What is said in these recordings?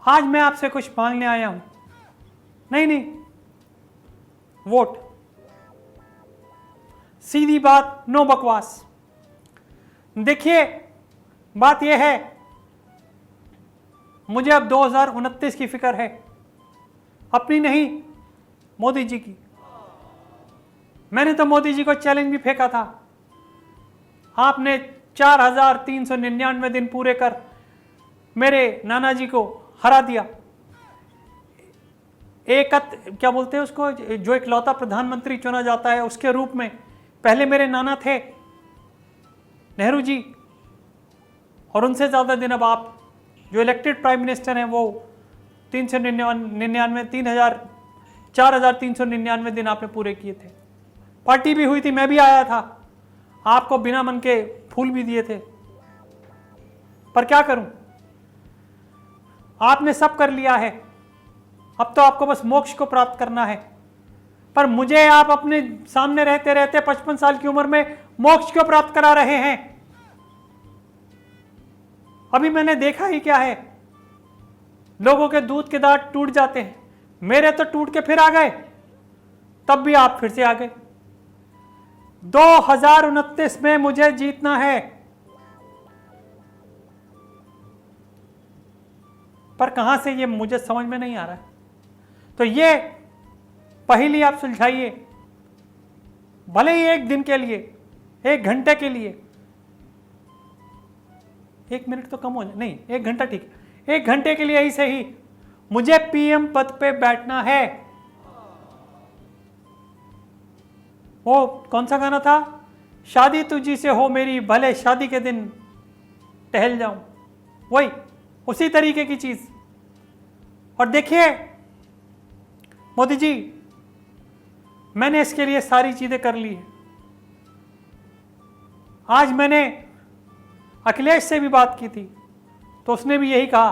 आज मैं आपसे कुछ मांगने आया हूं। नहीं नहीं, वोट। सीधी बात, नो बकवास। देखिए, बात यह है, मुझे अब 2029 की फिक्र है, अपनी नहीं, मोदी जी की। मैंने तो मोदी जी को चैलेंज भी फेंका था। आपने 4399 दिन पूरे कर मेरे नाना जी को हरा दिया। क्या बोलते हैं उसको, जो इकलौता प्रधानमंत्री चुना जाता है उसके रूप में। पहले मेरे नाना थे नेहरू जी, और उनसे ज्यादा दिन अब आप जो इलेक्टेड प्राइम मिनिस्टर हैं वो 4399 दिन आपने पूरे किए थे। पार्टी भी हुई थी, मैं भी आया था, आपको बिना मन के फूल भी दिए थे। पर क्या करूं, आपने सब कर लिया है, अब तो आपको बस मोक्ष को प्राप्त करना है। पर मुझे आप अपने सामने रहते रहते 55 साल की उम्र में मोक्ष को प्राप्त करा रहे हैं। अभी मैंने देखा ही क्या है, लोगों के दूध के दांत टूट जाते हैं, मेरे तो टूट के फिर आ गए, तब भी आप फिर से आ गए। 2029 में मुझे जीतना है, पर कहां से ये मुझे समझ में नहीं आ रहा है। तो ये पहली आप सुलझाइए, भले ही एक दिन के लिए, 1 घंटे के लिए। 1 मिनट तो कम हो जाए, नहीं 1 घंटा ठीक है, 1 घंटे के लिए ही सही, मुझे पीएम पद पे बैठना है। वो कौन सा गाना था, शादी तुझी से हो मेरी, भले शादी के दिन टहल जाऊं, वही उसी तरीके की चीज। और देखिए मोदी जी, मैंने इसके लिए सारी चीजें कर ली है। आज मैंने अखिलेश से भी बात की थी, तो उसने भी यही कहा।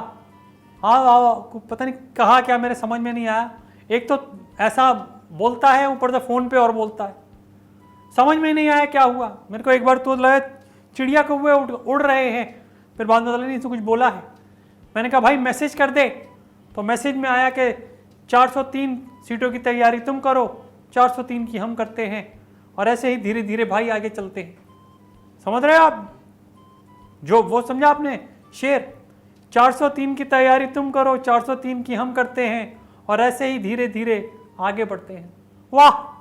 हाँ, पता नहीं कहा क्या, मेरे समझ में नहीं आया। एक तो ऐसा बोलता है, ऊपर से फोन पे और बोलता है, समझ में नहीं आया क्या हुआ। मेरे को एक बार तो लगा चिड़िया कौवे उड़ रहे हैं, फिर बाद में नहीं तो कुछ बोला है। मैंने कहा भाई मैसेज कर दे, तो मैसेज में आया कि 403 सीटों की तैयारी तुम करो, 403 की हम करते हैं, और ऐसे ही धीरे धीरे भाई आगे चलते हैं। समझ रहे हो आप, जो वो समझा आपने शेर, 403 की तैयारी तुम करो, 403 की हम करते हैं, और ऐसे ही धीरे धीरे आगे बढ़ते हैं। वाह।